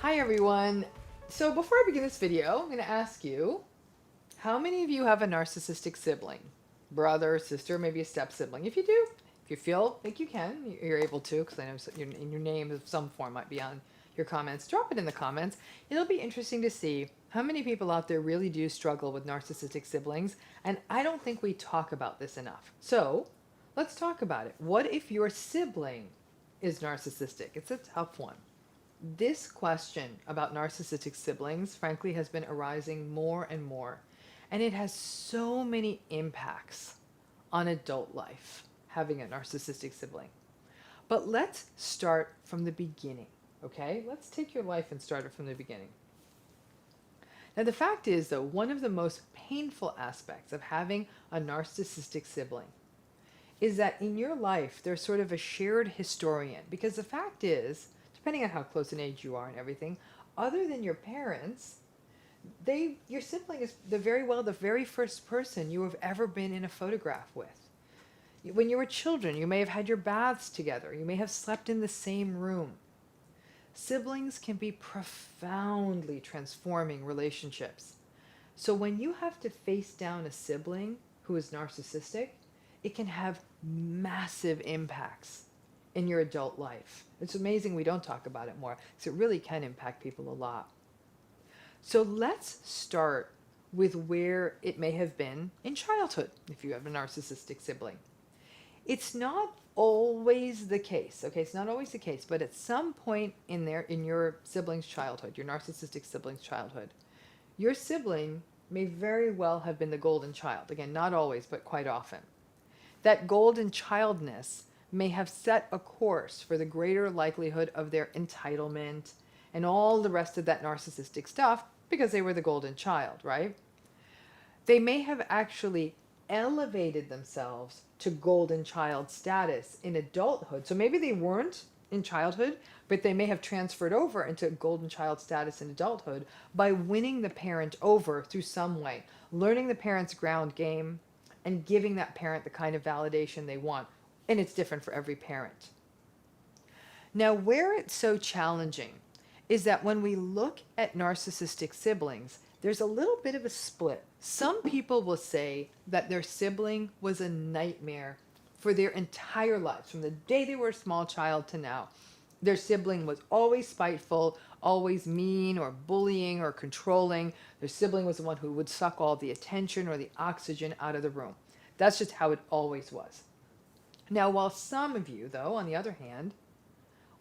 Hi everyone. So before I begin this video, I'm going to ask you, how many of you have a narcissistic sibling? Brother, sister, maybe a step sibling. If you do, if you feel like you can, you're able to, because I know in your name of some form might be on your comments, drop it in the comments. It'll be interesting to see how many people out there really do struggle with narcissistic siblings, and I don't think we talk about this enough. So let's talk about it. What if your sibling is narcissistic? It's a tough one. This question about narcissistic siblings, frankly, has been arising more and more, and it has so many impacts on adult life, having a narcissistic sibling. But let's start from the beginning, okay? Let's take your life and start it from the beginning. Now, the fact is, though, one of the most painful aspects of having a narcissistic sibling is that in your life, there's sort of a shared historian, because the fact is, depending on how close in age you are and everything, other than your parents, your sibling is the very first person you have ever been in a photograph with. When you were children, you may have had your baths together. You may have slept in the same room. Siblings can be profoundly transforming relationships. So when you have to face down a sibling who is narcissistic, it can have massive impacts in your adult life. It's amazing we don't talk about it more, because it really can impact people a lot. So let's start with where it may have been in childhood, if you have a narcissistic sibling. It's not always the case, okay? It's not always the case, but at some point in your sibling's childhood, your narcissistic sibling's childhood, your sibling may very well have been the golden child. Again, not always, but quite often. That golden childness may have set a course for the greater likelihood of their entitlement and all the rest of that narcissistic stuff because they were the golden child, right? They may have actually elevated themselves to golden child status in adulthood. So maybe they weren't in childhood, but they may have transferred over into golden child status in adulthood by winning the parent over through some way, learning the parent's ground game and giving that parent the kind of validation they want. And it's different for every parent. Now, where it's so challenging is that when we look at narcissistic siblings, there's a little bit of a split. Some people will say that their sibling was a nightmare for their entire lives, from the day they were a small child to now. Their sibling was always spiteful, always mean or bullying or controlling. Their sibling was the one who would suck all the attention or the oxygen out of the room. That's just how it always was. Now, while some of you, though, on the other hand,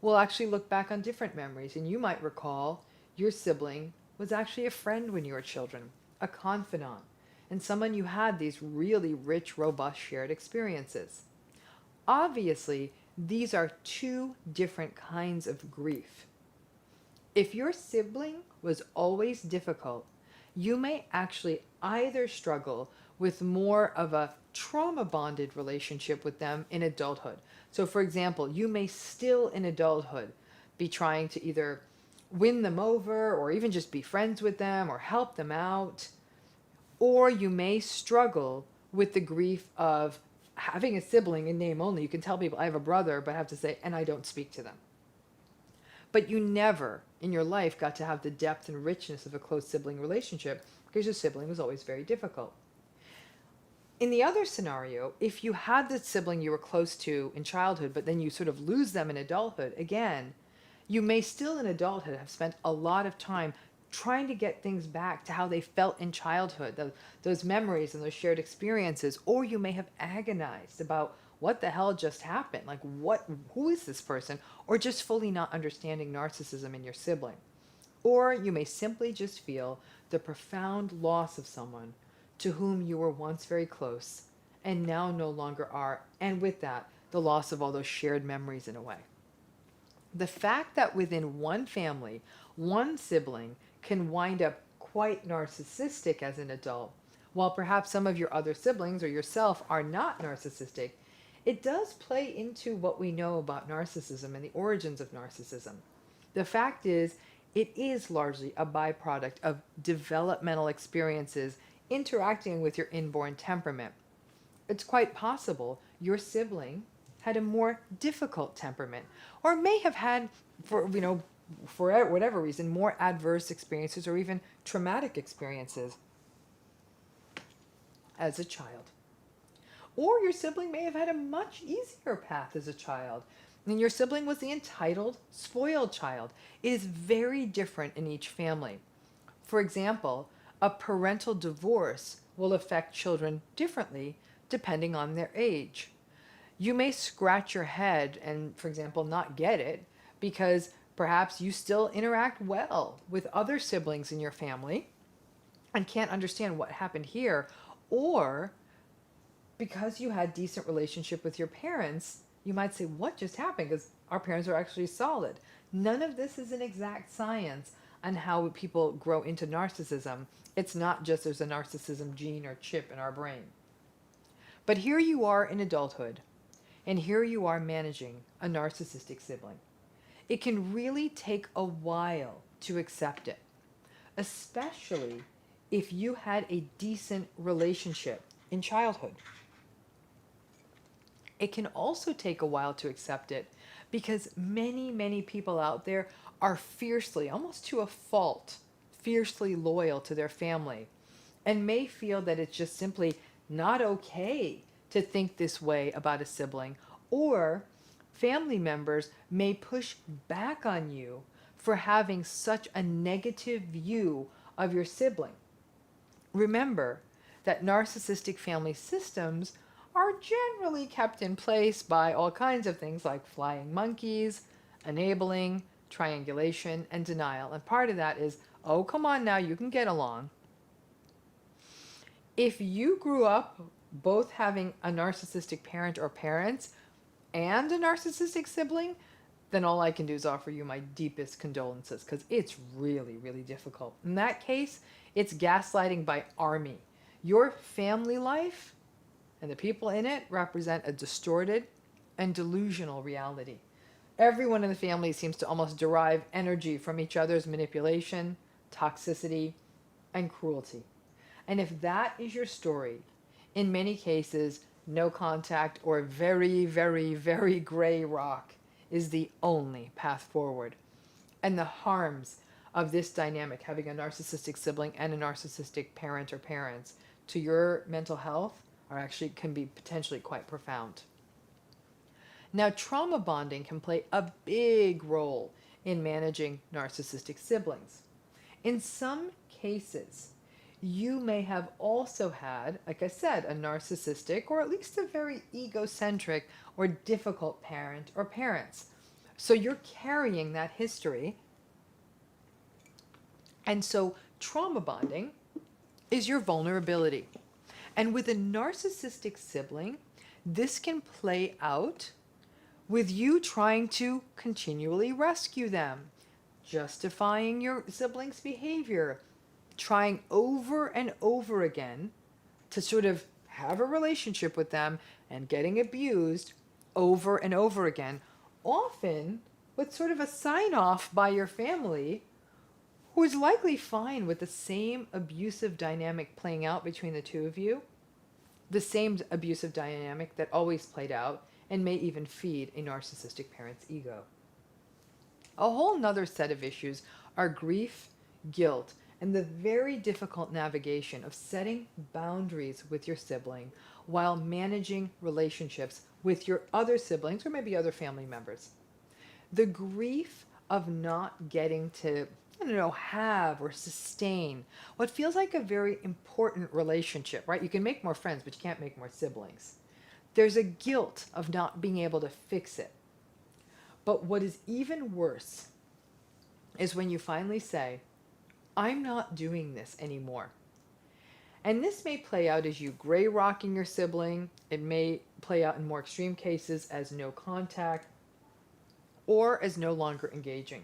will actually look back on different memories, and you might recall your sibling was actually a friend when you were children, a confidant, and someone you had these really rich, robust shared experiences. Obviously, these are two different kinds of grief. If your sibling was always difficult, you may actually either struggle with more of a trauma-bonded relationship with them in adulthood. So for example, you may still in adulthood be trying to either win them over or even just be friends with them or help them out. Or you may struggle with the grief of having a sibling in name only. You can tell people, I have a brother, but I have to say, and I don't speak to them. But you never in your life got to have the depth and richness of a close sibling relationship because your sibling was always very difficult. In the other scenario, if you had the sibling you were close to in childhood, but then you sort of lose them in adulthood, again, you may still in adulthood have spent a lot of time trying to get things back to how they felt in childhood, those memories and those shared experiences, or you may have agonized about what the hell just happened, like who is this person, or just fully not understanding narcissism in your sibling. Or you may simply just feel the profound loss of someone to whom you were once very close and now no longer are, and with that, the loss of all those shared memories in a way. The fact that within one family, one sibling can wind up quite narcissistic as an adult, while perhaps some of your other siblings or yourself are not narcissistic, it does play into what we know about narcissism and the origins of narcissism. The fact is, it is largely a byproduct of developmental experiences interacting with your inborn temperament. It's quite possible your sibling had a more difficult temperament, or may have had, for for whatever reason, more adverse experiences or even traumatic experiences as a child. Or your sibling may have had a much easier path as a child, and your sibling was the entitled, spoiled child. It is very different in each family. For example, a parental divorce will affect children differently depending on their age. You may scratch your head and, for example, not get it because perhaps you still interact well with other siblings in your family and can't understand what happened here, or because you had decent relationship with your parents, you might say, what just happened? Because our parents are actually solid. None of this is an exact science on how people grow into narcissism. It's not just there's a narcissism gene or chip in our brain. But here you are in adulthood, and here you are managing a narcissistic sibling. It can really take a while to accept it, especially if you had a decent relationship in childhood. It can also take a while to accept it because many, many people out there are fiercely, almost to a fault, fiercely loyal to their family and may feel that it's just simply not okay to think this way about a sibling, or family members may push back on you for having such a negative view of your sibling. Remember that narcissistic family systems are generally kept in place by all kinds of things like flying monkeys, enabling, triangulation, and denial. And part of that is, oh, come on now, you can get along. If you grew up both having a narcissistic parent or parents and a narcissistic sibling, then all I can do is offer you my deepest condolences because it's really, really difficult. In that case, it's gaslighting by army. Your family life and the people in it represent a distorted and delusional reality. Everyone in the family seems to almost derive energy from each other's manipulation, toxicity, and cruelty. And if that is your story, in many cases, no contact or very, very, very gray rock is the only path forward. And the harms of this dynamic, having a narcissistic sibling and a narcissistic parent or parents, to your mental health can be potentially quite profound. Now, trauma bonding can play a big role in managing narcissistic siblings. In some cases, you may have also had, like I said, a narcissistic or at least a very egocentric or difficult parent or parents. So you're carrying that history. And so trauma bonding is your vulnerability. And with a narcissistic sibling, this can play out with you trying to continually rescue them, justifying your sibling's behavior, trying over and over again to sort of have a relationship with them and getting abused over and over again, often with sort of a sign-off by your family who is likely fine with the same abusive dynamic playing out between the two of you, the same abusive dynamic that always played out and may even feed a narcissistic parent's ego. A whole nother set of issues are grief, guilt, and the very difficult navigation of setting boundaries with your sibling while managing relationships with your other siblings or maybe other family members. The grief of not getting to, have or sustain what feels like a very important relationship, right? You can make more friends, but you can't make more siblings. There's a guilt of not being able to fix it. But what is even worse is when you finally say, I'm not doing this anymore. And this may play out as you gray rocking your sibling. It may play out in more extreme cases as no contact or as no longer engaging.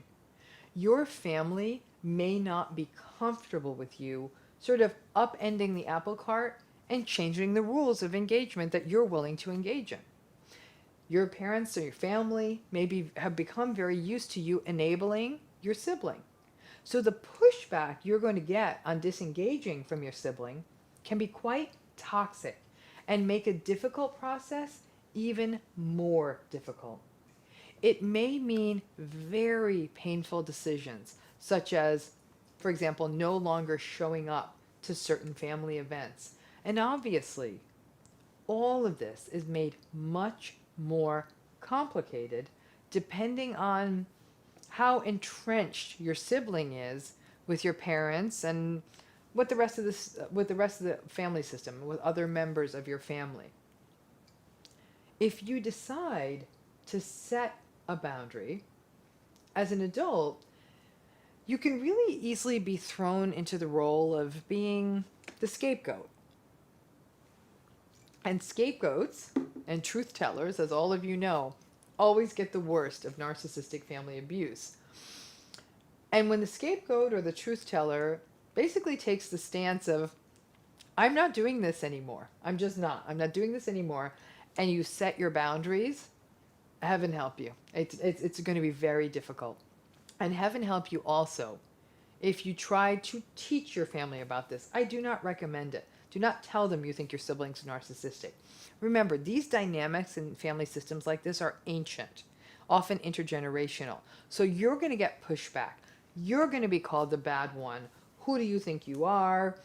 Your family may not be comfortable with you sort of upending the apple cart and changing the rules of engagement that you're willing to engage in. Your parents or your family maybe have become very used to you enabling your sibling. So the pushback you're going to get on disengaging from your sibling can be quite toxic and make a difficult process even more difficult. It may mean very painful decisions, such as, for example, no longer showing up to certain family events. And obviously, all of this is made much more complicated depending on how entrenched your sibling is with your parents and with the rest of the family system, with other members of your family. If you decide to set a boundary as an adult, you can really easily be thrown into the role of being the scapegoat. And scapegoats and truth tellers, as all of you know, always get the worst of narcissistic family abuse. And when the scapegoat or the truth teller basically takes the stance of, I'm not doing this anymore. I'm just not. I'm not doing this anymore. And you set your boundaries, heaven help you. It's going to be very difficult. And heaven help you also if you try to teach your family about this. I do not recommend it. Do not tell them you think your siblings are narcissistic. Remember, these dynamics in family systems like this are ancient, often intergenerational. So you're going to get pushback. You're going to be called the bad one. Who do you think you are?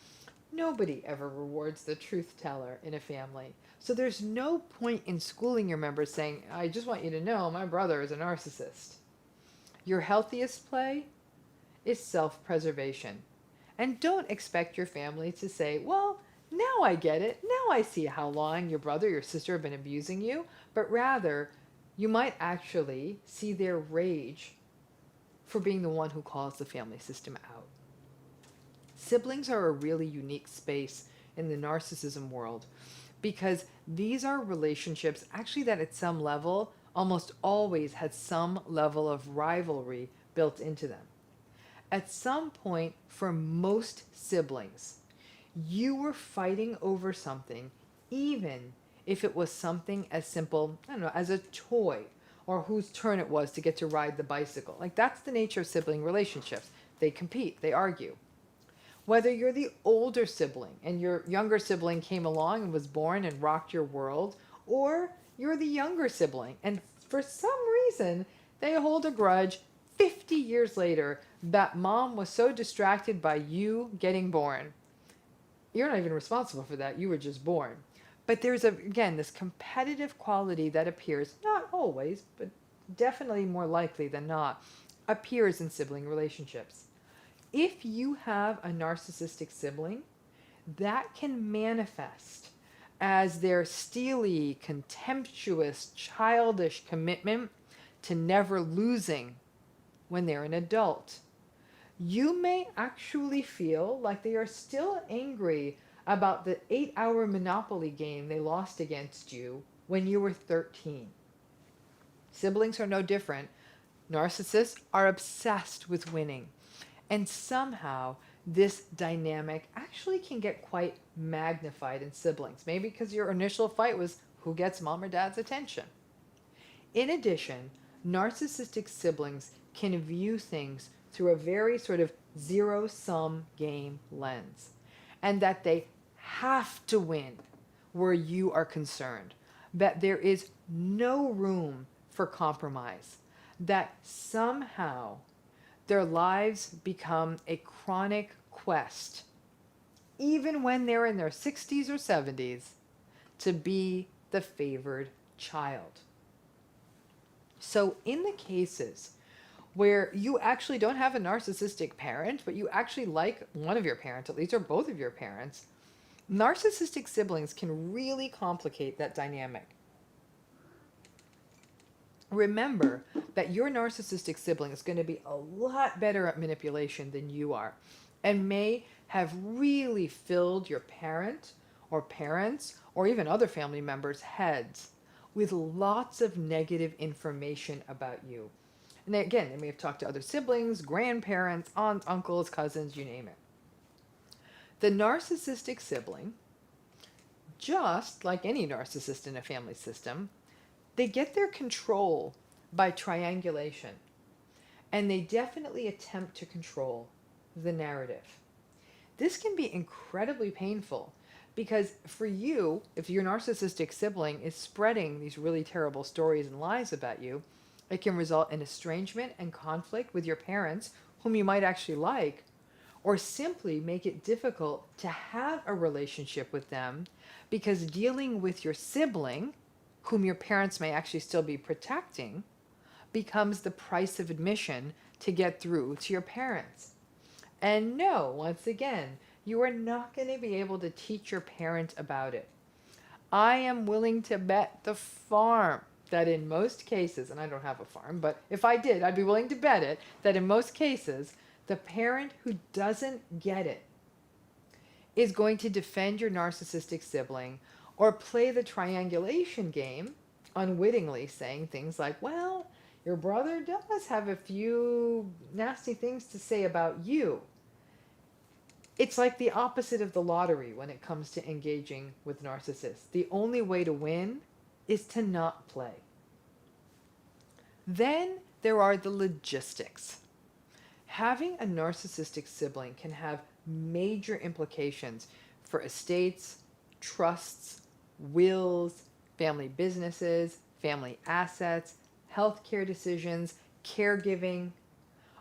Nobody ever rewards the truth teller in a family. So there's no point in schooling your members saying, I just want you to know my brother is a narcissist. Your healthiest play is self-preservation. And don't expect your family to say, well, now I get it. Now I see how long your brother, your sister have been abusing you. But rather, you might actually see their rage for being the one who calls the family system out. Siblings are a really unique space in the narcissism world because these are relationships actually that at some level almost always had some level of rivalry built into them. At some point, for most siblings, you were fighting over something, even if it was something as simple, I don't know, as a toy, or whose turn it was to get to ride the bicycle. Like, that's the nature of sibling relationships. They compete, they argue. Whether you're the older sibling and your younger sibling came along and was born and rocked your world, or you're the younger sibling and for some reason they hold a grudge 50 years later that mom was so distracted by you getting born. You're not even responsible for that. You were just born. But there's, again, this competitive quality that appears, not always, but definitely more likely than not, appears in sibling relationships. If you have a narcissistic sibling, that can manifest as their steely, contemptuous, childish commitment to never losing when they're an adult. You may actually feel like they are still angry about the 8-hour Monopoly game they lost against you when you were 13. Siblings are no different. Narcissists are obsessed with winning. And somehow this dynamic actually can get quite magnified in siblings. Maybe because your initial fight was who gets mom or dad's attention. In addition, narcissistic siblings can view things through a very sort of zero-sum game lens, and that they have to win where you are concerned, that there is no room for compromise, that somehow their lives become a chronic quest, even when they're in their 60s or 70s, to be the favored child. So in the cases where you actually don't have a narcissistic parent, but you actually like one of your parents, at least, or both of your parents, narcissistic siblings can really complicate that dynamic. Remember that your narcissistic sibling is going to be a lot better at manipulation than you are, and may have really filled your parent or parents or even other family members' heads with lots of negative information about you. And again, they may have talked to other siblings, grandparents, aunts, uncles, cousins, you name it. The narcissistic sibling, just like any narcissist in a family system, they get their control by triangulation. And they definitely attempt to control the narrative. This can be incredibly painful because for you, if your narcissistic sibling is spreading these really terrible stories and lies about you, It can result in estrangement and conflict with your parents, whom you might actually like, or simply make it difficult to have a relationship with them because dealing with your sibling, whom your parents may actually still be protecting, becomes the price of admission to get through to your parents. And no, once again, you are not going to be able to teach your parent about it. I am willing to bet the farm that in most cases, and I don't have a farm, but if I did, I'd be willing to bet it, that in most cases, the parent who doesn't get it is going to defend your narcissistic sibling or play the triangulation game unwittingly, saying things like, well, your brother does have a few nasty things to say about you. It's like the opposite of the lottery when it comes to engaging with narcissists. The only way to win is to not play. Then there are the logistics. Having a narcissistic sibling can have major implications for estates, trusts, wills, family businesses, family assets, healthcare decisions, caregiving,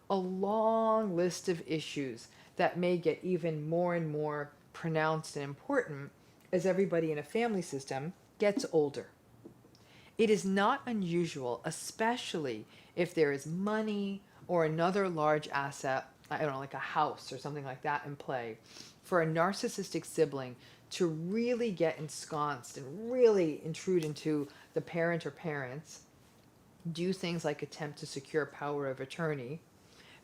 a long list of issues that may get even more and more pronounced and important as everybody in a family system gets older. It is not unusual, especially if there is money or another large asset, I don't know, like a house or something like that in play, for a narcissistic sibling to really get ensconced and really intrude into the parent or parents, do things like attempt to secure power of attorney,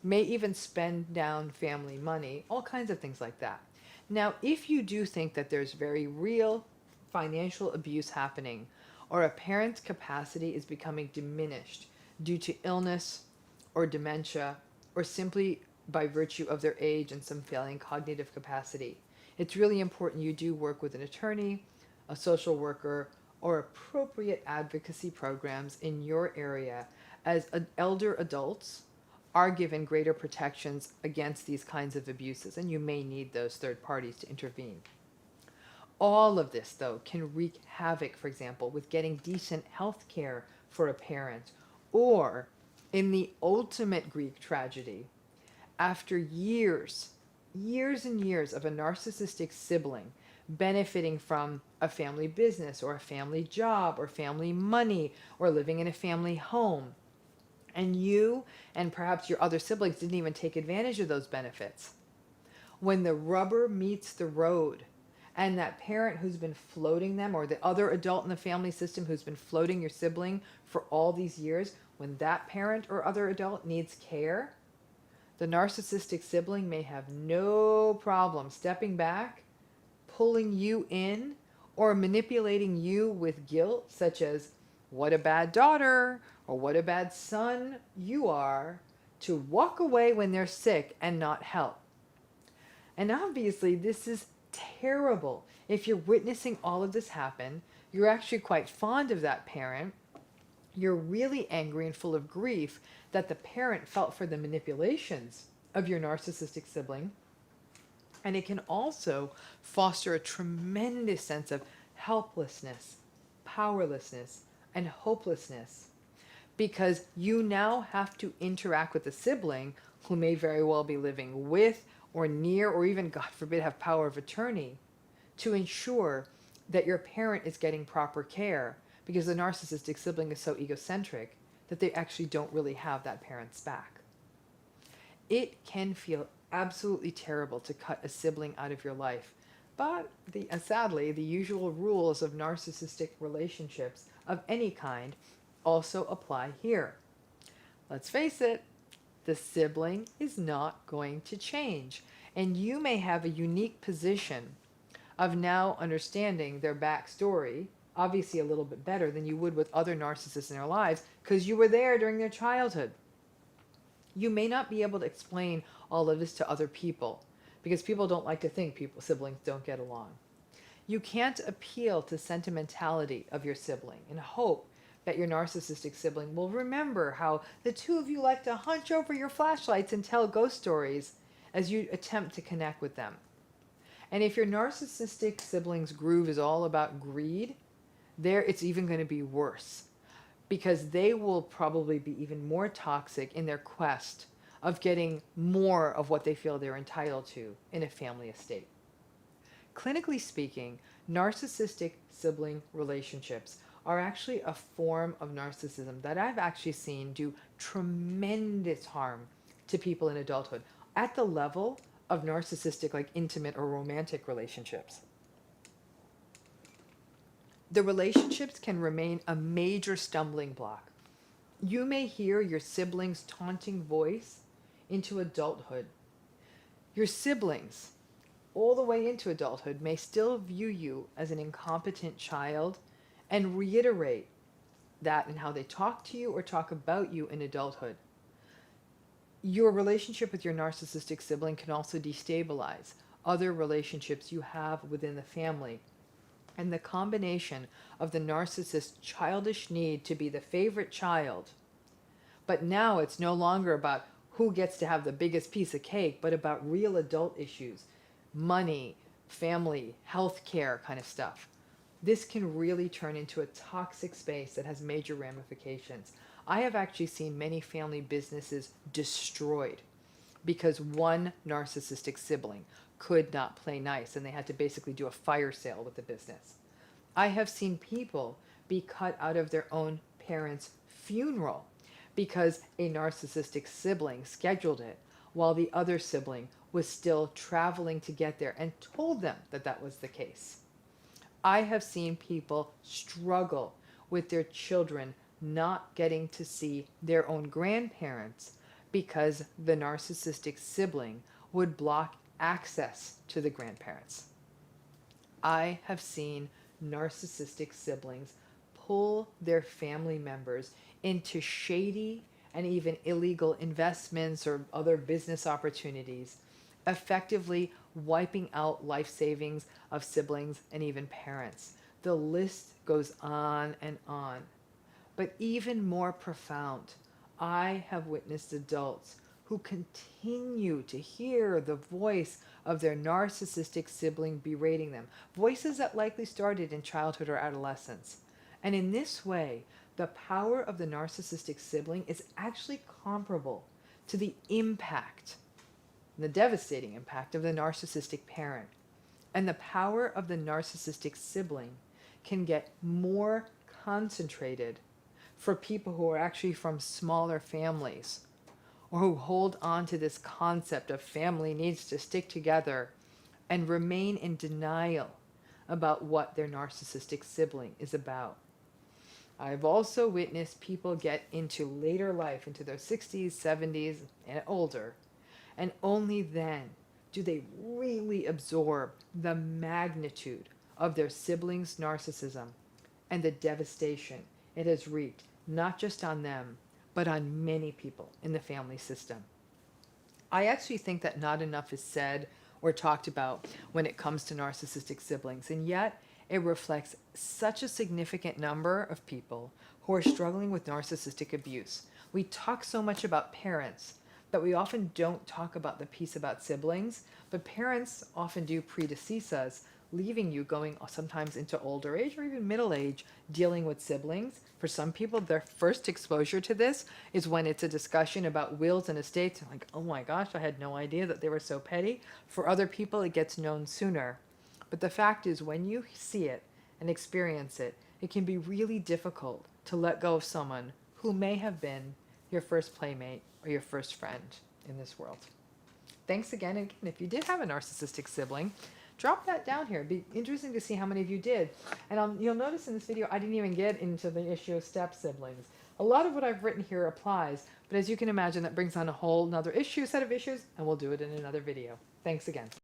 may even spend down family money, all kinds of things like that. Now, if you do think that there's very real financial abuse happening, or a parent's capacity is becoming diminished due to illness or dementia, or simply by virtue of their age and some failing cognitive capacity, it's really important you do work with an attorney, a social worker, or appropriate advocacy programs in your area, as elder adults are given greater protections against these kinds of abuses, and you may need those third parties to intervene. All of this, though, can wreak havoc, for example, with getting decent health care for a parent, or in the ultimate Greek tragedy, after years and years of a narcissistic sibling benefiting from a family business or a family job or family money or living in a family home, and you and perhaps your other siblings didn't even take advantage of those benefits. When the rubber meets the road, and that parent who's been floating them, or the other adult in the family system who's been floating your sibling for all these years, when that parent or other adult needs care, the narcissistic sibling may have no problem stepping back, pulling you in, or manipulating you with guilt, such as, what a bad daughter, or what a bad son you are, to walk away when they're sick and not help. And obviously, this is terrible. If you're witnessing all of this happen, you're actually quite fond of that parent, you're really angry and full of grief that the parent felt for the manipulations of your narcissistic sibling, and it can also foster a tremendous sense of helplessness, powerlessness, and hopelessness, because you now have to interact with a sibling who may very well be living with or near, or even, God forbid, have power of attorney to ensure that your parent is getting proper care, because the narcissistic sibling is so egocentric that they actually don't really have that parent's back. It can feel absolutely terrible to cut a sibling out of your life, but sadly, the usual rules of narcissistic relationships of any kind also apply here. Let's face it, the sibling is not going to change, and you may have a unique position of now understanding their backstory, obviously a little bit better than you would with other narcissists in their lives, because you were there during their childhood. You may not be able to explain all of this to other people, because people don't like to think siblings don't get along. You can't appeal to sentimentality of your sibling and hope that your narcissistic sibling will remember how the two of you like to hunch over your flashlights and tell ghost stories as you attempt to connect with them. And if your narcissistic sibling's groove is all about greed, it's even going to be worse. because they will probably be even more toxic in their quest of getting more of what they feel they're entitled to in a family estate. Clinically speaking, narcissistic sibling relationships are actually a form of narcissism that I've actually seen do tremendous harm to people in adulthood at the level of narcissistic, like intimate or romantic relationships. The relationships can remain a major stumbling block. You may hear your sibling's taunting voice into adulthood. Your siblings, all the way into adulthood, may still view you as an incompetent child and reiterate that in how they talk to you or talk about you in adulthood. Your relationship with your narcissistic sibling can also destabilize other relationships you have within the family. And the combination of the narcissist's childish need to be the favorite child, but now it's no longer about who gets to have the biggest piece of cake, but about real adult issues, money, family, health care kind of stuff. This can really turn into a toxic space that has major ramifications. I have actually seen many family businesses destroyed because one narcissistic sibling could not play nice and they had to basically do a fire sale with the business. I have seen people be cut out of their own parents' funeral because a narcissistic sibling scheduled it while the other sibling was still traveling to get there and told them that that was the case. I have seen people struggle with their children not getting to see their own grandparents because the narcissistic sibling would block access to the grandparents. I have seen narcissistic siblings pull their family members into shady and even illegal investments or other business opportunities, effectively wiping out life savings of siblings and even parents. The list goes on and on. But even more profound, I have witnessed adults who continue to hear the voice of their narcissistic sibling berating them, voices that likely started in childhood or adolescence. And in this way, the power of the narcissistic sibling is actually comparable to the impact, the devastating impact of the narcissistic parent. And the power of the narcissistic sibling can get more concentrated for people who are actually from smaller families or who hold on to this concept of family needs to stick together and remain in denial about what their narcissistic sibling is about. I've also witnessed people get into later life, into their 60s, 70s, and older, and only then do they really absorb the magnitude of their siblings' narcissism and the devastation it has wreaked, not just on them, but on many people in the family system. I actually think that not enough is said or talked about when it comes to narcissistic siblings, and yet it reflects such a significant number of people who are struggling with narcissistic abuse. We talk so much about parents, but we often don't talk about the piece about siblings, but parents often do predecease us, leaving you going sometimes into older age or even middle age dealing with siblings. For some people, their first exposure to this is when it's a discussion about wills and estates. Like, oh my gosh, I had no idea that they were so petty. For other people, it gets known sooner. But the fact is, when you see it and experience it, it can be really difficult to let go of someone who may have been your first playmate or your first friend in this world. Thanks again. And again, if you did have a narcissistic sibling, drop that down here. It'd be interesting to see how many of you did. And you'll notice in this video, I didn't even get into the issue of step siblings. A lot of what I've written here applies, but as you can imagine, that brings on a whole another set of issues, and we'll do it in another video. Thanks again.